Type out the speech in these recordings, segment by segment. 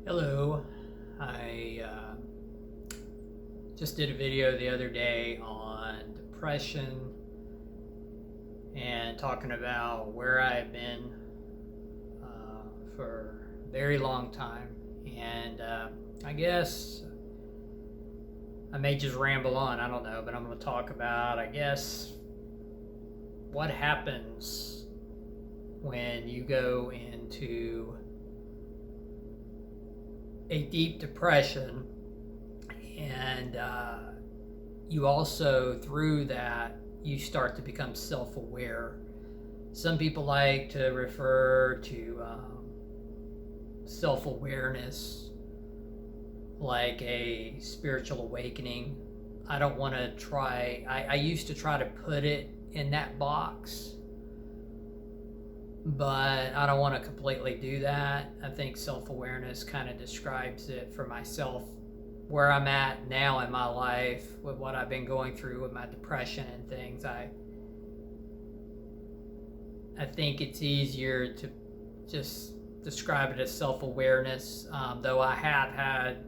Hello, I just did a video the other day on depression and talking about where I've been for a very long time. And I guess I may just ramble on, I don't know, but I'm going to talk about, I guess, what happens when you go into a deep depression and you also through that you start to become self-aware. Some people like to refer to self-awareness like a spiritual awakening. I don't want to try, I used to try to put it in that box, but I don't want to completely do that. I think self-awareness kind of describes it for myself, where I'm at now in my life with what I've been going through with my depression and things. I think it's easier to just describe it as self-awareness, though I have had,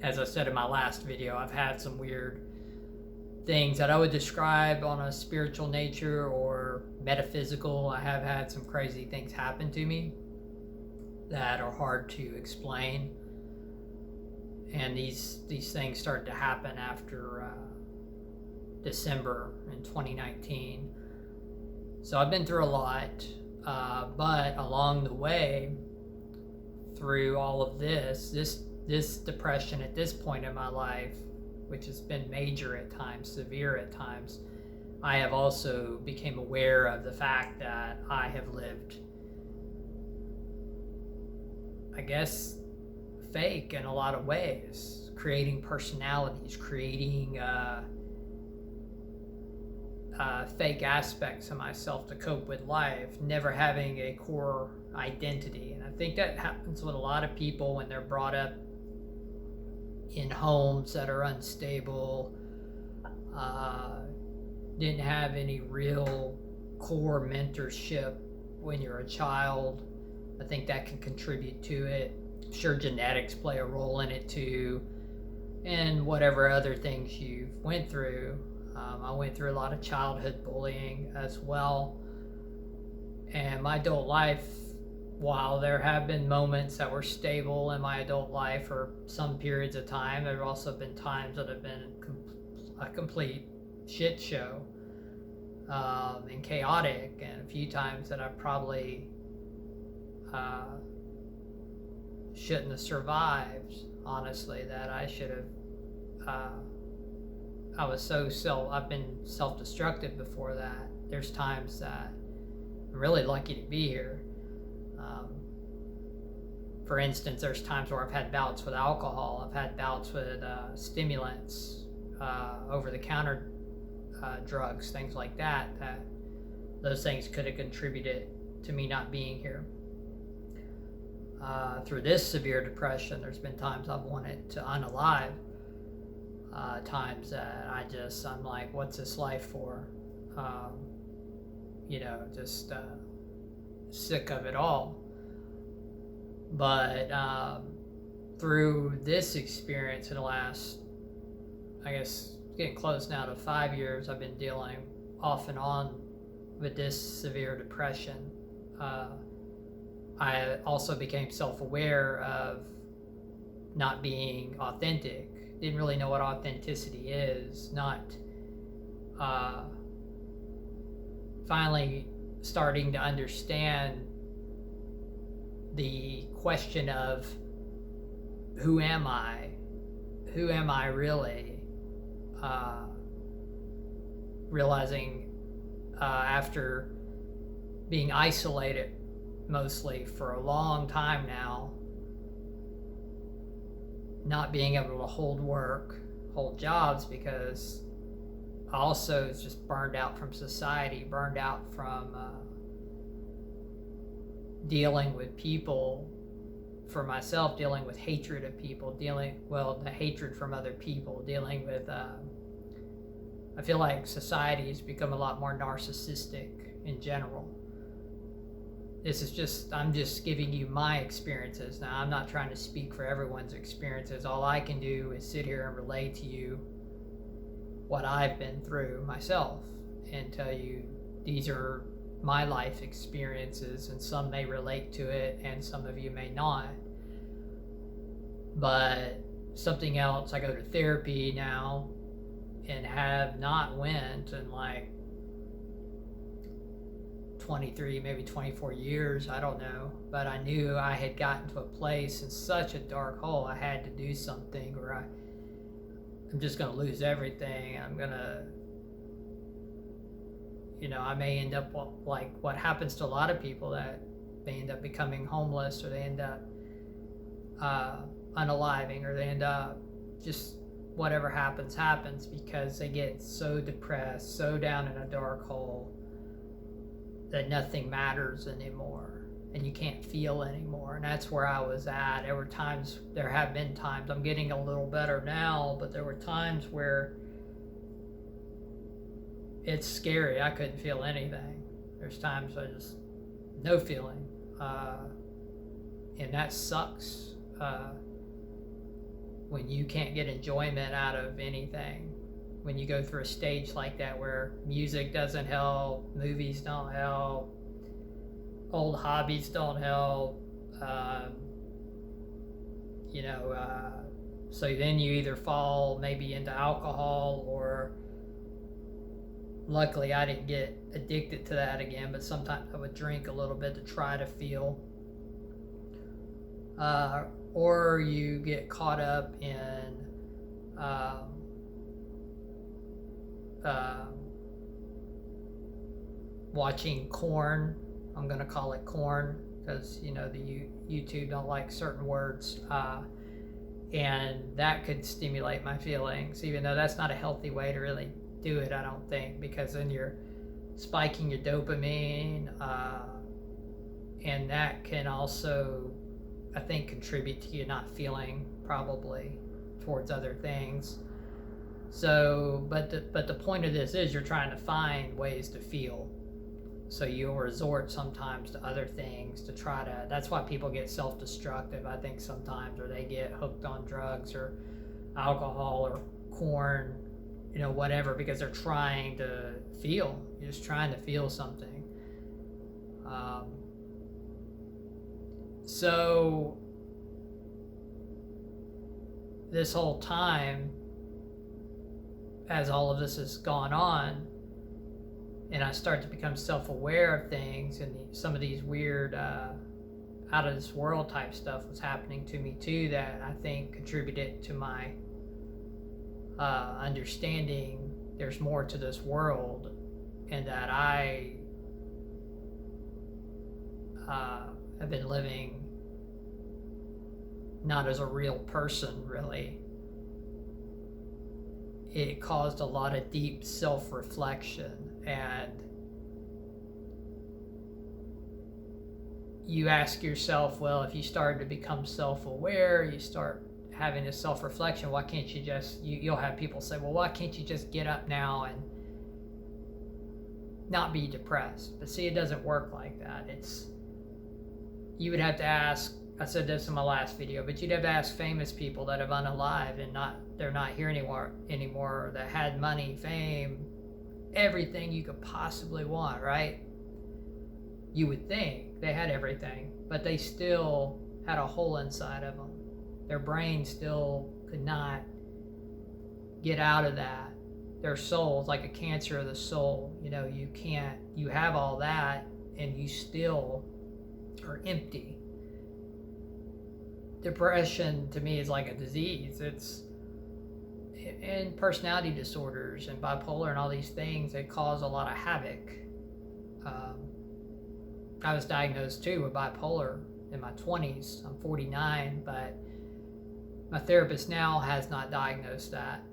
as I said in my last video, I've had some weird things that I would describe on a spiritual nature or metaphysical. I have had some crazy things happen to me that are hard to explain, and these things started to happen after December in 2019. So I've been through a lot, but along the way through all of this depression at this point in my life, which has been major at times, severe at times, I have also became aware of the fact that I have lived, I guess, fake in a lot of ways, creating personalities, creating fake aspects of myself to cope with life, never having a core identity. And I think that happens with a lot of people when they're brought up in homes that are unstable, didn't have any real core mentorship when you're a child. I think that can contribute to it. I'm sure genetics play a role in it too, and whatever other things you've went through. I went through a lot of childhood bullying as well, and my adult life, while there have been moments that were stable in my adult life for some periods of time, there have also been times that have been a complete shit show, and chaotic, and a few times that I probably shouldn't have survived, honestly, that I should have, I've been self-destructive before that. There's times that I'm really lucky to be here. For instance, there's times where I've had bouts with alcohol, I've had bouts with stimulants, over-the-counter drugs, things like that, that those things could have contributed to me not being here. Through this severe depression, there's been times I've wanted to unalive, times that I'm like, what's this life for? Just sick of it all. But through this experience in the last, I guess, getting close now to 5 years, I've been dealing off and on with this severe depression. I also became self-aware of not being authentic. Didn't really know what authenticity is. Not finally starting to understand the question of who am I? Who am I really? Realizing after being isolated mostly for a long time now, not being able to hold jobs, because I also was just burned out from society, burned out from dealing with people, for myself, dealing with hatred of people, the hatred from other people, dealing with, I feel like society has become a lot more narcissistic in general. I'm just giving you my experiences. Now, I'm not trying to speak for everyone's experiences. All I can do is sit here and relate to you what I've been through myself and tell you these are my life experiences, and some may relate to it and some of you may not. But something else, I go to therapy now and have not went in like 23, maybe 24 years, I don't know. But I knew I had gotten to a place in such a dark hole. I had to do something, or I'm just going to lose everything. I'm going to, I may end up like what happens to a lot of people, that they end up becoming homeless, or they end up unaliving, or they end up just whatever happens because they get so depressed, so down in a dark hole that nothing matters anymore and you can't feel anymore. And that's where I was at. There have been times, I'm getting a little better now, but there were times where it's scary. I couldn't feel anything. There's times I just, no feeling. And that sucks when you can't get enjoyment out of anything. When you go through a stage like that where music doesn't help, movies don't help, old hobbies don't help, so then you either fall maybe into alcohol, or luckily I didn't get addicted to that again, but sometimes I would drink a little bit to try to feel, or you get caught up in watching corn. I'm gonna call it corn because the YouTube don't like certain words, and that could stimulate my feelings, even though that's not a healthy way to really do it, I don't think, because then you're spiking your dopamine, and that can also, I think, contribute to you not feeling probably towards other things. So, but the point of this is you're trying to find ways to feel. So you'll resort sometimes to other things to try to, that's why people get self-destructive, I think, sometimes, or they get hooked on drugs or alcohol or corn, whatever, because they're trying to feel. You're just trying to feel something. So this whole time, as all of this has gone on, and I start to become self-aware of things, and some of these weird out of this world type stuff was happening to me too, that I think contributed to my understanding there's more to this world, and that I have been living not as a real person, really. It caused a lot of deep self-reflection, and you ask yourself, well, if you started to become self-aware, you start having a self-reflection, why can't you just, you'll have people say, well, why can't you just get up now and not be depressed? But see, it doesn't work like that. You would have to ask, I said this in my last video, but you'd have to ask famous people that have unalived and they're not here anymore, that had money, fame, everything you could possibly want, right? You would think they had everything, but they still had a hole inside of them. Their brain still could not get out of that. Their soul's like a cancer of the soul. You have all that and you still are empty. Depression to me is like a disease. And personality disorders and bipolar and all these things that cause a lot of havoc. I was diagnosed too with bipolar in my 20s. I'm 49, but my therapist now has not diagnosed that.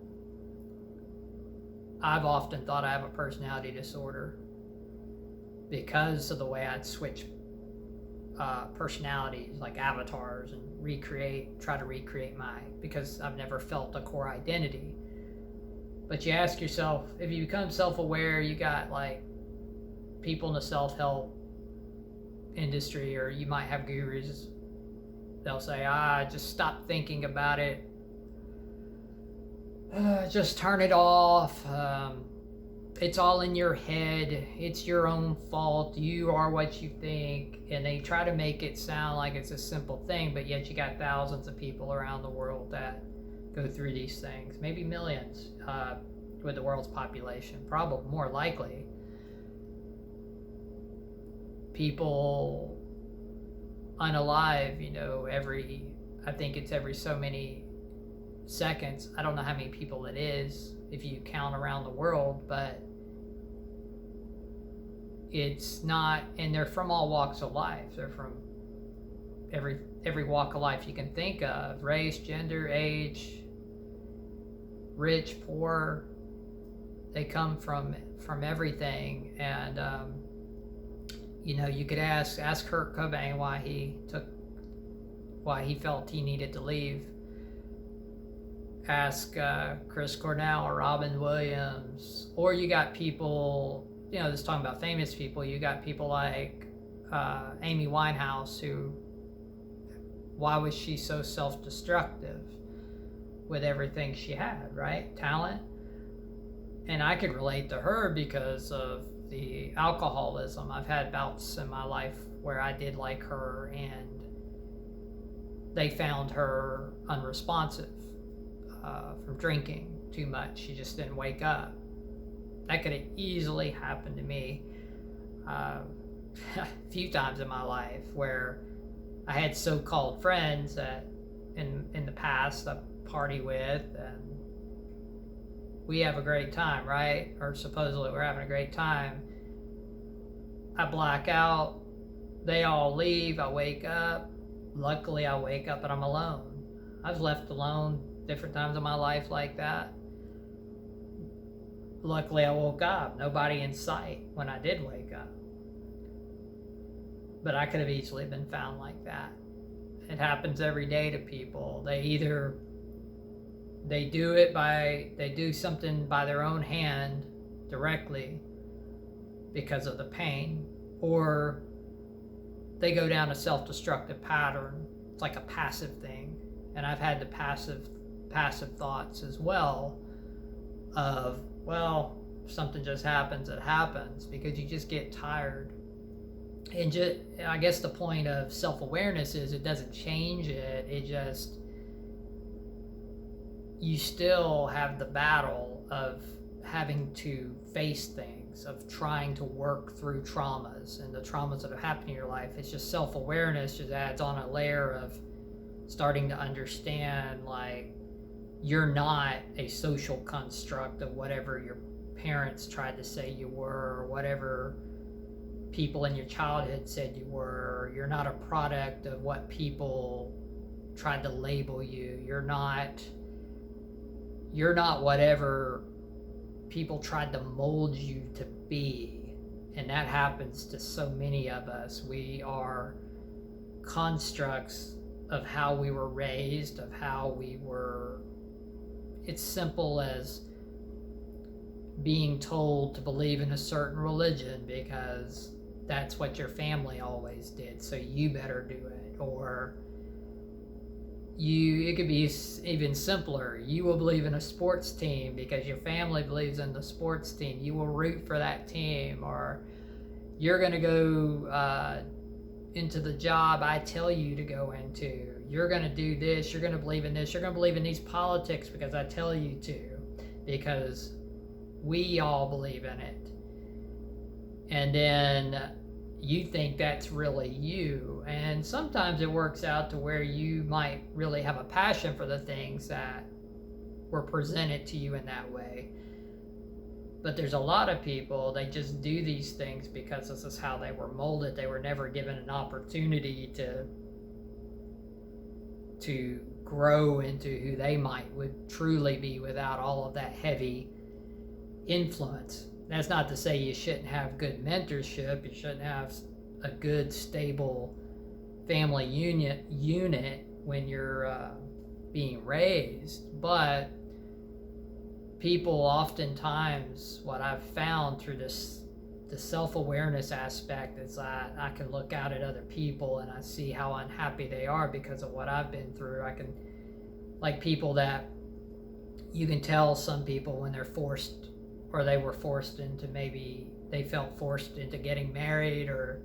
I've often thought I have a personality disorder because of the way I'd switch personalities, like avatars, and try to recreate because I've never felt a core identity. But you ask yourself, if you become self-aware, you got like people in the self-help industry, or you might have gurus, they'll say, just stop thinking about it. Just turn it off. It's all in your head. It's your own fault. You are what you think. And they try to make it sound like it's a simple thing, but yet you got thousands of people around the world that go through these things, maybe millions with the world's population, probably more likely. People unalive, I think it's every so many seconds. I don't know how many people it is if you count around the world, but it's not, and they're from all walks of life. They're from every walk of life you can think of: race, gender, age, rich, poor. They come from everything. And you could ask Kurt Cobain why he felt he needed to leave. Ask Chris Cornell or Robin Williams. Or you got people, just talking about famous people, you got people like Amy Winehouse, why was she so self-destructive with everything she had, right? Talent. And I could relate to her because of the alcoholism. I've had bouts in my life where I did like her, and they found her unresponsive from drinking too much. She just didn't wake up. That could have easily happened to me a few times in my life, where I had so-called friends that in the past I party with, and we have a great time, right? Or supposedly we're having a great time. I black out. They all leave. I wake up. Luckily, I wake up and I'm alone. I've left alone different times in my life like that. Luckily, I woke up. Nobody in sight when I did wake up. But I could have easily been found like that. It happens every day to people. They do something by their own hand directly because of the pain, or they go down a self-destructive pattern. It's like a passive thing. And I've had the passive thoughts as well of, well, if something just happens, it happens, because you just get tired. And I guess the point of self-awareness is it doesn't change it. It just, you still have the battle of having to face things, of trying to work through traumas and the traumas that have happened in your life. It's just self-awareness just adds on a layer of starting to understand, like, you're not a social construct of whatever your parents tried to say you were, or whatever people in your childhood said you were. You're not a product of what people tried to label you. You're not whatever people tried to mold you to be. And that happens to so many of us. We are constructs of how we were raised, of how we were. It's simple as being told to believe in a certain religion because that's what your family always did, so you better do it. Or it could be even simpler. You will believe in a sports team because your family believes in the sports team. You will root for that team. Or you're going to go into the job I tell you to go into. You're going to do this. You're going to believe in this. You're going to believe in these politics because I tell you to. Because we all believe in it. And then you think that's really you. And sometimes it works out to where you might really have a passion for the things that were presented to you in that way. But there's a lot of people, they just do these things because this is how they were molded. They were never given an opportunity to grow into who they would truly be without all of that heavy influence. That's not to say you shouldn't have good mentorship. You shouldn't have a good, stable family unit when you're being raised. But people oftentimes, what I've found through this the self-awareness aspect is that I can look out at other people and I see how unhappy they are because of what I've been through. I can, like, people that you can tell some people when they're forced, or they were forced into, maybe they felt forced into getting married, or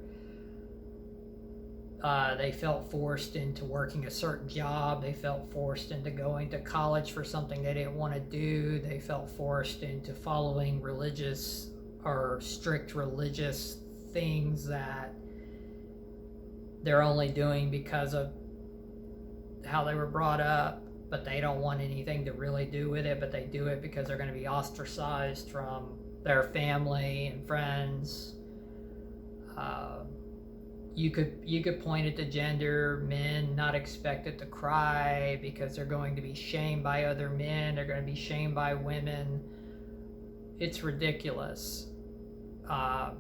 they felt forced into working a certain job. They felt forced into going to college for something they didn't want to do. They felt forced into following religious or strict religious things that they're only doing because of how they were brought up, but they don't want anything to really do with it, but they do it because they're going to be ostracized from their family and friends. You could point it to gender, men not expected to cry because they're going to be shamed by other men, they're going to be shamed by women. It's ridiculous. A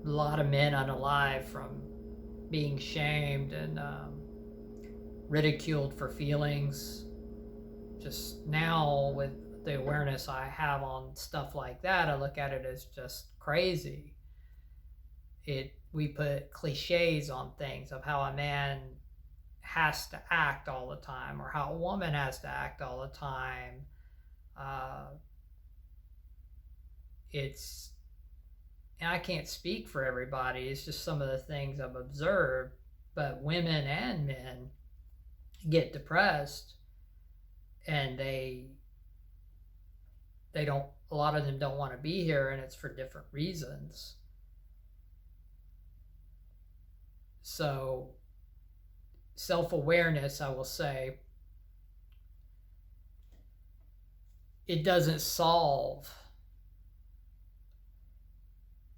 lot of men unalive from being shamed and ridiculed for feelings. Just now, with the awareness I have on stuff like that, I look at it as just crazy. We put cliches on things of how a man has to act all the time, or how a woman has to act all the time. And I can't speak for everybody, it's just some of the things I've observed, but women and men get depressed, and they don't, a lot of them don't want to be here, and it's for different reasons. So self-awareness, I will say, it doesn't solve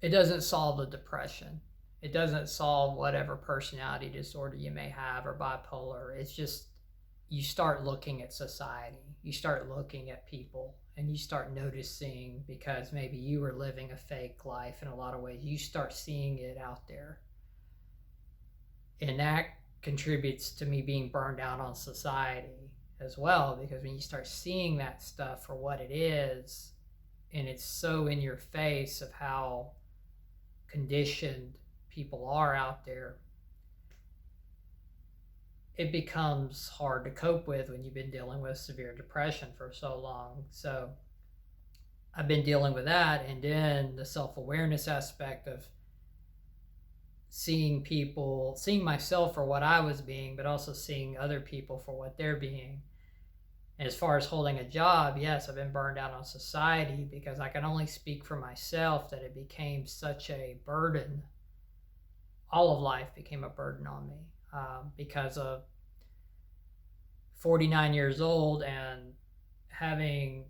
the depression. It doesn't solve whatever personality disorder you may have, or bipolar. It's just, you start looking at society, you start looking at people, and you start noticing, because maybe you were living a fake life in a lot of ways, you start seeing it out there. And that contributes to me being burned out on society as well, because when you start seeing that stuff for what it is, and it's so in your face of how conditioned people are out there, it becomes hard to cope with when you've been dealing with severe depression for so long. So I've been dealing with that, and then the self-awareness aspect of seeing people, seeing myself for what I was being, but also seeing other people for what they're being. And as far as holding a job, yes, I've been burned out on society, because I can only speak for myself that it became such a burden. All of life became a burden on me, because of 49 years old and having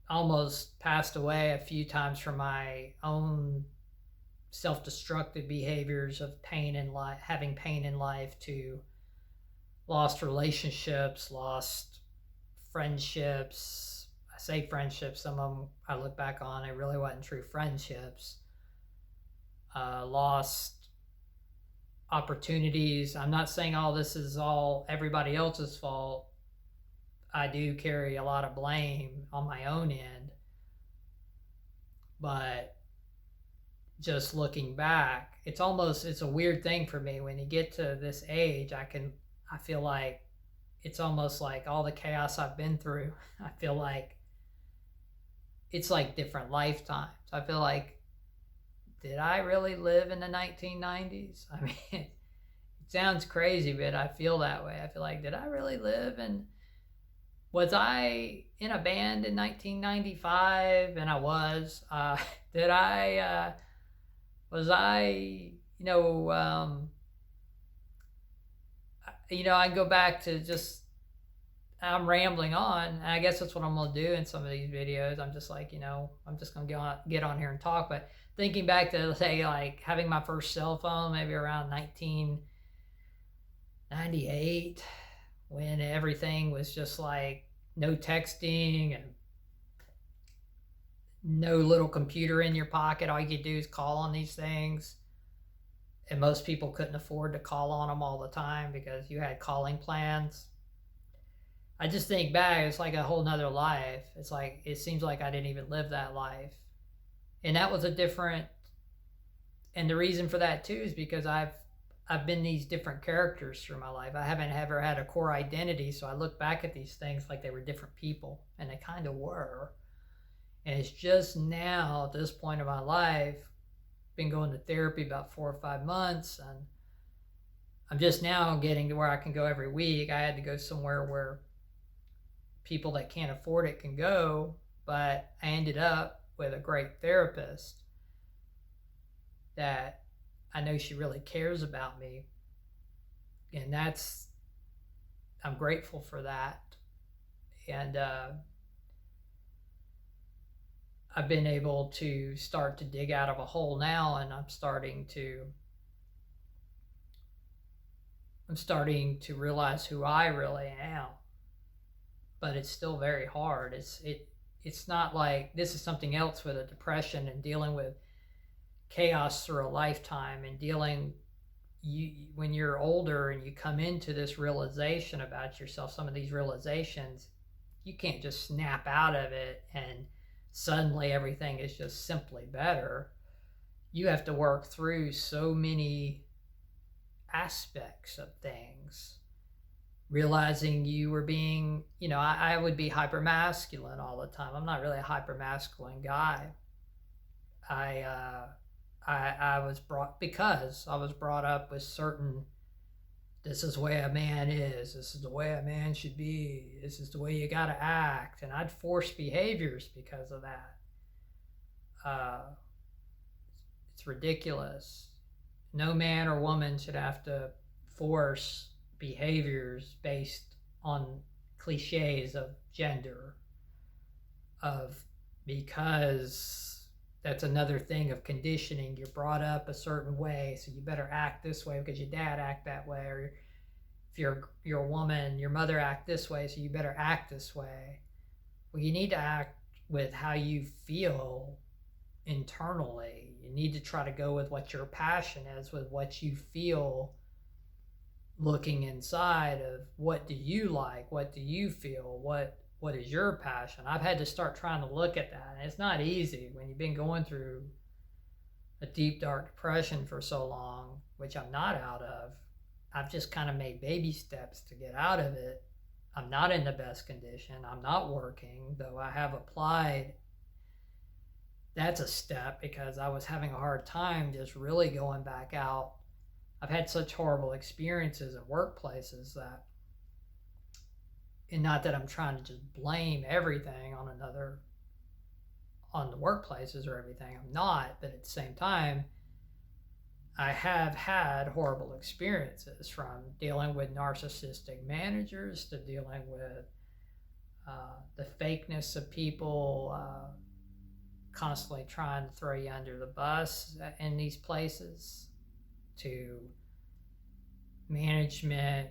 almost passed away a few times from my own self-destructive behaviors of pain in life, having pain in life, to lost relationships, lost friendships. I say friendships, some of them I look back on, it really wasn't true friendships. Lost opportunities. I'm not saying all this is all everybody else's fault. I do carry a lot of blame on my own end, but just looking back, it's a weird thing for me. When you get to this age, I feel like it's almost like all the chaos I've been through, I feel like it's like different lifetimes. I feel like, did I really live in the 1990s? I mean, it sounds crazy, but I feel that way. I feel like, did I really live? And was I in a band in 1995? And I was. Was I, I go back to just, I'm rambling on, and I guess that's what I'm going to do in some of these videos. I'm just like, I'm just going to get on here and talk. But thinking back to, say, like having my first cell phone, maybe around 1998, when everything was just like no texting and no little computer in your pocket. All you could do is call on these things. And most people couldn't afford to call on them all the time because you had calling plans. I just think back, it's like a whole nother life. It's like, it seems like I didn't even live that life. And that was a different, and the reason for that too is because I've been these different characters through my life. I haven't ever had a core identity, so I look back at these things like they were different people, and they kind of were. And it's just now, at this point of my life, been going to therapy about 4 or 5 months, and I'm just now getting to where I can go every week. I had to go somewhere where people that can't afford it can go, but I ended up with a great therapist that I know she really cares about me, and I'm grateful for that. And I've been able to start to dig out of a hole now, and I'm starting to realize who I really am. But it's still very hard. It's not like this is something else with a depression and dealing with chaos through a lifetime, and when you're older and you come into this realization about yourself, some of these realizations, you can't just snap out of it and suddenly everything is just simply better. You have to work through so many aspects of things, realizing you were being, I would be hypermasculine all the time. I'm not really a hypermasculine guy. I was brought up with certain, this is the way a man is, this is the way a man should be, this is the way you gotta act, and I'd force behaviors because of that. It's ridiculous. No man or woman should have to force behaviors based on cliches of gender, because that's another thing of conditioning. You're brought up a certain way, so you better act this way because your dad act that way, or if you're a woman, your mother act this way, so you better act this way. Well, you need to act with how you feel internally. You need to try to go with what your passion is, with what you feel, looking inside of what do you like, what do you feel, what is your passion. I've had to start trying to look at that, and it's not easy when you've been going through a deep dark depression for so long, which I'm not out of. I've just kind of made baby steps to get out of it. I'm not in the best condition. I'm not working, though I have applied. That's a step, because I was having a hard time just really going back out. I've had such horrible experiences in workplaces that, and not that I'm trying to just blame everything on the workplaces or everything. I'm not, but at the same time, I have had horrible experiences, from dealing with narcissistic managers to dealing with the fakeness of people constantly trying to throw you under the bus in these places, to management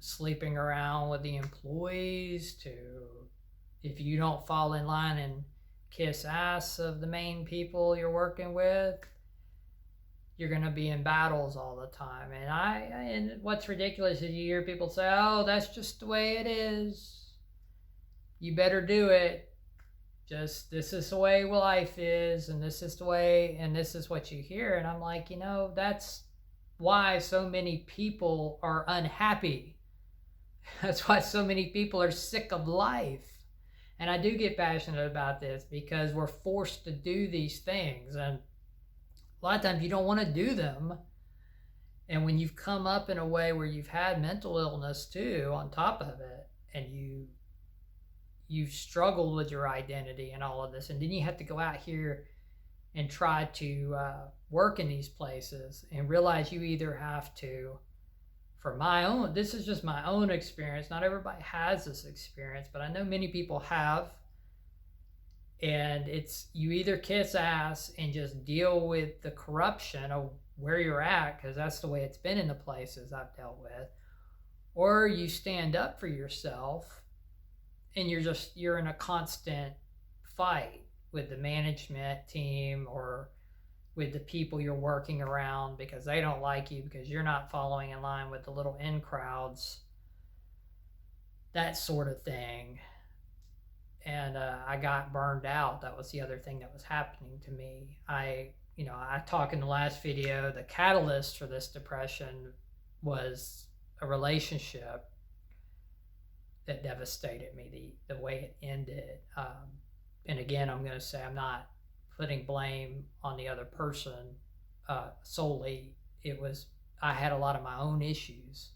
sleeping around with the employees, to if you don't fall in line and kiss ass of the main people you're working with, you're going to be in battles all the time. And what's ridiculous is you hear people say, oh, that's just the way it is, you better do it, just this is the way life is, and this is the way, and this is what you hear. And I'm like, that's why so many people are unhappy. That's why so many people are sick of life. And I do get passionate about this because we're forced to do these things, and a lot of times you don't want to do them. And when you've come up in a way where you've had mental illness too on top of it, and you've struggled with your identity and all of this, and then you have to go out here and try to work in these places and realize you either have to, this is just my own experience, not everybody has this experience, but I know many people have, and it's, you either kiss ass and just deal with the corruption of where you're at, because that's the way it's been in the places I've dealt with, or you stand up for yourself and you're in a constant fight with the management team or with the people you're working around because they don't like you because you're not following in line with the little in crowds, that sort of thing. and I got burned out. That was the other thing that was happening to me. I talk in the last video, the catalyst for this depression was a relationship that devastated me, the way it ended. And again, I'm going to say I'm not putting blame on the other person solely. I had a lot of my own issues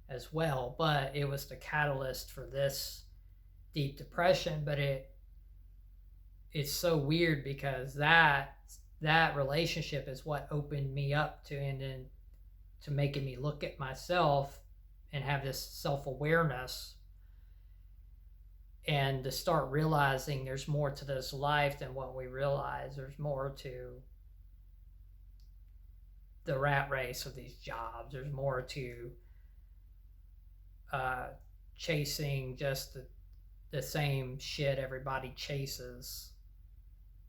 as well, but it was the catalyst for this deep depression. But it's so weird because that relationship is what opened me up to making me look at myself and have this self-awareness, and to start realizing there's more to this life than what we realize. There's more to the rat race of these jobs. There's more to chasing just the same shit everybody chases,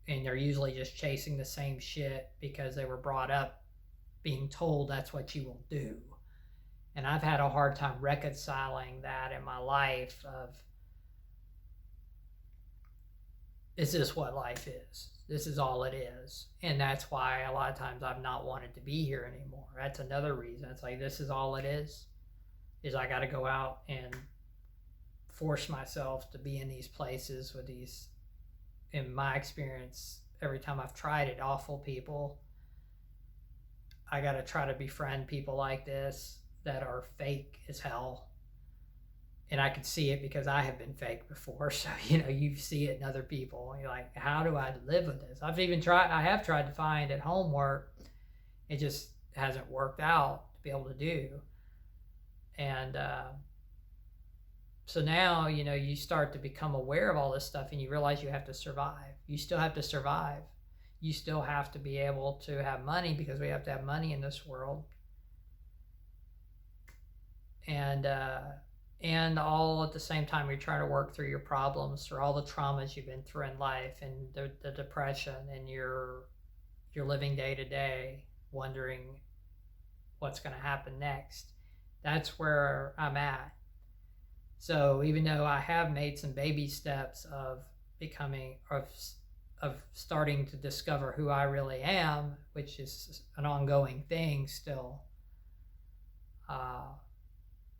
and they're usually just chasing the same shit because they were brought up being told that's what you will do. And I've had a hard time reconciling that in my life of, is this what life is? This is all it is. And that's why a lot of times I've not wanted to be here anymore. That's another reason. It's like, this is all it is I got to go out and force myself to be in these places with these, in my experience, every time I've tried it, awful people. I got to try to befriend people like this that are fake as hell. And I can see it because I have been fake before. So, you see it in other people. And you're like, how do I live with this? I have tried to find at home work. It just hasn't worked out to be able to do. And so now, you start to become aware of all this stuff, and you realize you have to survive. You still have to survive. You still have to be able to have money, because we have to have money in this world. And all at the same time, you're trying to work through your problems, through all the traumas you've been through in life, and the depression, and you're living day to day, wondering what's going to happen next. That's where I'm at. So even though I have made some baby steps of becoming, of starting to discover who I really am, which is an ongoing thing still.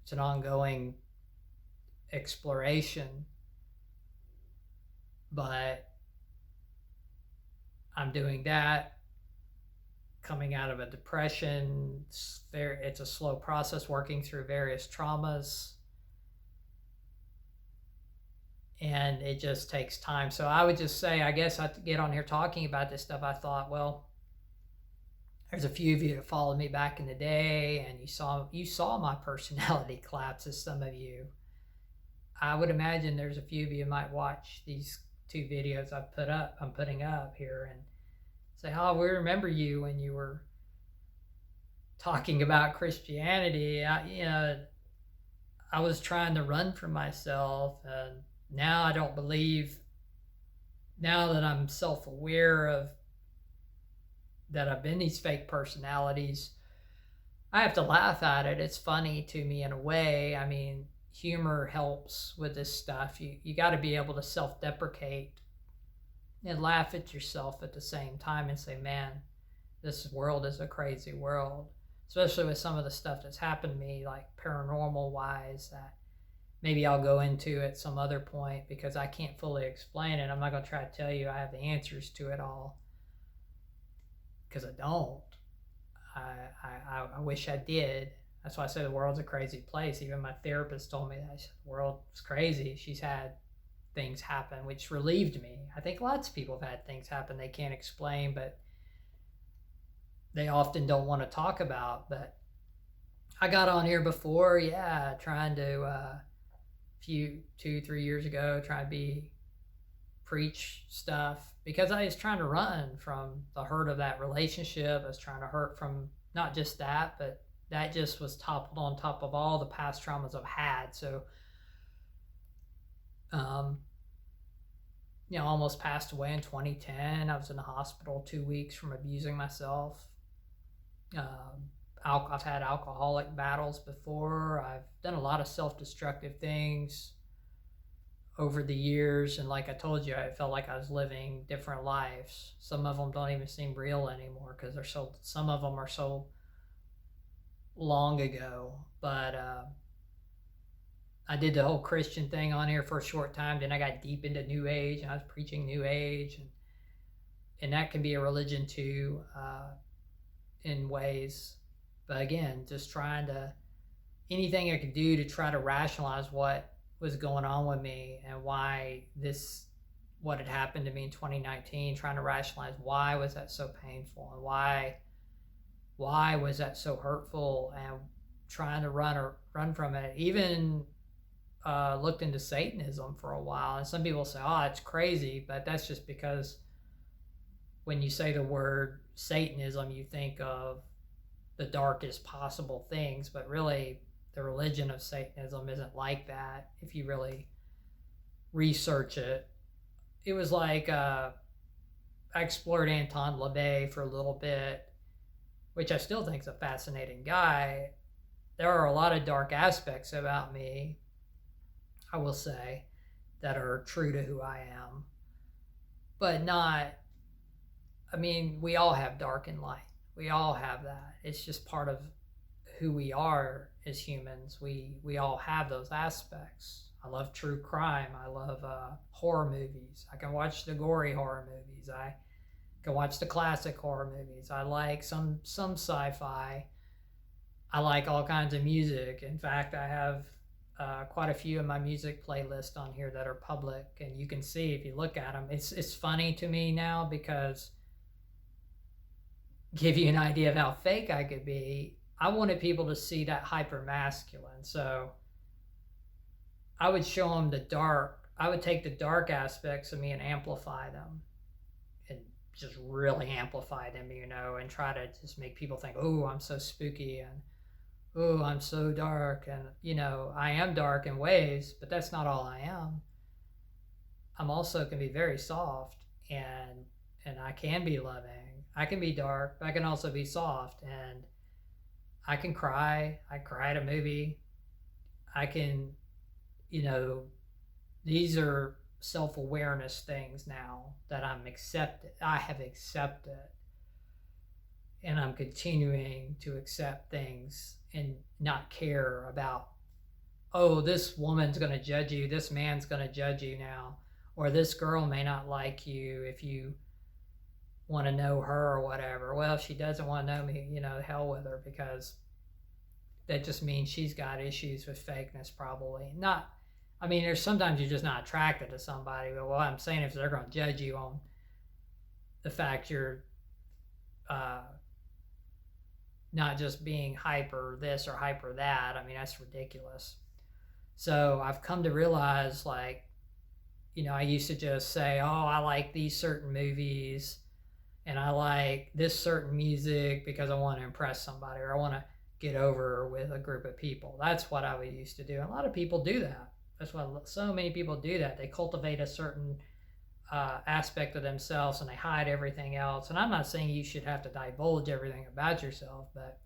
It's an ongoing exploration, but I'm doing that, coming out of a depression. It's a slow process, working through various traumas, and it just takes time. So I would just say, I guess I get on here talking about this stuff. I thought, well, there's a few of you that followed me back in the day, and you saw my personality collapse, as some of you. I would imagine there's a few of you might watch these 2 videos I'm putting up here, and say, oh, we remember you when you were talking about Christianity. I was trying to run from myself, and now I don't believe, now that I'm self-aware of that I've been these fake personalities, I have to laugh at it. It's funny to me in a way. I mean, humor helps with this stuff. You got to be able to self-deprecate and laugh at yourself at the same time and say, man, this world is a crazy world, especially with some of the stuff that's happened to me, like paranormal wise, that maybe I'll go into at some other point, because I can't fully explain it. I'm not going to try to tell you I have the answers to it all, because I don't. I wish I did. That's why I say the world's a crazy place. Even my therapist told me that. She said, the world's crazy. She's had things happen, which relieved me. I think lots of people have had things happen they can't explain, but they often don't want to talk about. But I got on here before, trying to, 2-3 years ago, trying to preach stuff, because I was trying to run from the hurt of that relationship. I was trying to hurt from not just that, but that just was toppled on top of all the past traumas I've had. So, almost passed away in 2010. I was in the hospital 2 weeks from abusing myself. I've had alcoholic battles before. I've done a lot of self-destructive things over the years, and like I told you, I felt like I was living different lives. Some of them don't even seem real anymore because some of them are so long ago. But I did the whole Christian thing on here for a short time. Then I got deep into New Age, and I was preaching New Age, and that can be a religion too, in ways. But again, just trying to anything I could do to try to rationalize what was going on with me and what had happened to me in 2019. Trying to rationalize why was that so painful, and why was that so hurtful, and trying to run from it. Even looked into Satanism for a while, and some people say, "Oh, it's crazy," but that's just because when you say the word Satanism, you think of the darkest possible things, but really the religion of Satanism isn't like that. If you really research it, it was like I explored Anton LaVey for a little bit, which I still think is a fascinating guy. There are a lot of dark aspects about me, I will say, that are true to who I am, but not, I mean, we all have dark and light. We all have that. It's just part of who we are as humans. We all have those aspects. I love true crime. I love horror movies. I can watch the gory horror movies. I can watch the classic horror movies. I like some sci-fi. I like all kinds of music. In fact, I have quite a few of my music playlists on here that are public, and you can see if you look at them. It's funny to me now because, give you an idea of how fake I could be, I wanted people to see that hyper masculine. So I would show them the dark. I would take the dark aspects of me and amplify them, and just really amplify them, and try to just make people think, oh, I'm so spooky, and oh, I'm so dark. And, I am dark in ways, but that's not all I am. I'm also can be very soft, and I can be loving. I can be dark, but I can also be soft, and I can cry. I cry at a movie. I can, these are self-awareness things now that I have accepted, and I'm continuing to accept things and not care about, oh, this woman's going to judge you, this man's going to judge you now, or this girl may not like you if you want to know her or whatever. Well, if she doesn't want to know me, the hell with her, because that just means she's got issues with fakeness, probably. There's sometimes you're just not attracted to somebody, but what I'm saying is they're going to judge you on the fact you're not just being hyper this or hyper that. That's ridiculous. So I've come to realize, I used to just say, oh, I like these certain movies, and I like this certain music because I want to impress somebody, or I want to get over with a group of people. That's what I used to do. And a lot of people do that. That's why so many people do that. They cultivate a certain aspect of themselves, and they hide everything else. And I'm not saying you should have to divulge everything about yourself, but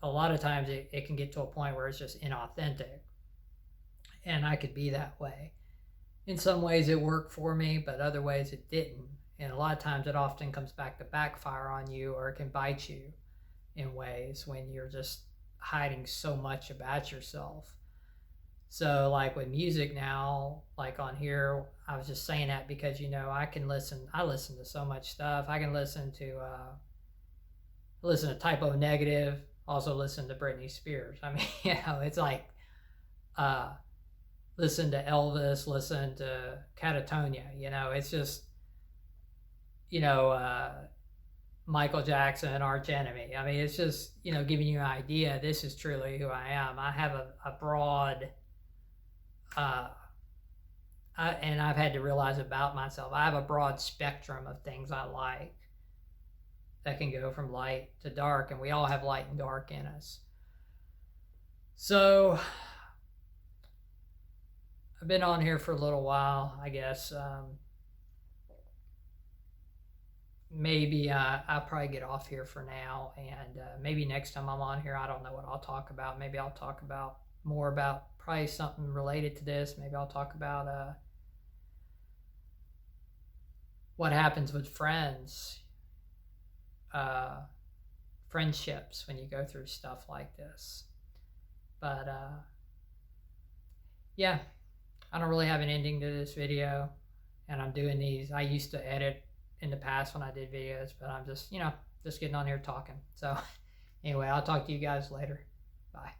a lot of times it can get to a point where it's just inauthentic. And I could be that way. In some ways it worked for me, but other ways it didn't. And a lot of times it often comes back to backfire on you, or it can bite you in ways when you're just hiding so much about yourself. So like with music now, like on here, I was just saying that because, I listen to so much stuff. I can listen to Typo Negative, also listen to Britney Spears. It's like, listen to Elvis, listen to Catatonia, it's just, Michael Jackson, Arch Enemy. It's just, giving you an idea. This is truly who I am. I have a broad, and I've had to realize about myself, I have a broad spectrum of things I like that can go from light to dark, and we all have light and dark in us. So I've been on here for a little while, I guess. Maybe I'll probably get off here for now, and maybe next time I'm on here, I don't know what I'll talk about. Maybe I'll talk about more about probably something related to this. Maybe I'll talk about what happens with friends, friendships when you go through stuff like this. But yeah, I don't really have an ending to this video, and I'm doing these. I used to edit in the past when I did videos, but I'm just, just getting on here talking. So anyway, I'll talk to you guys later. Bye.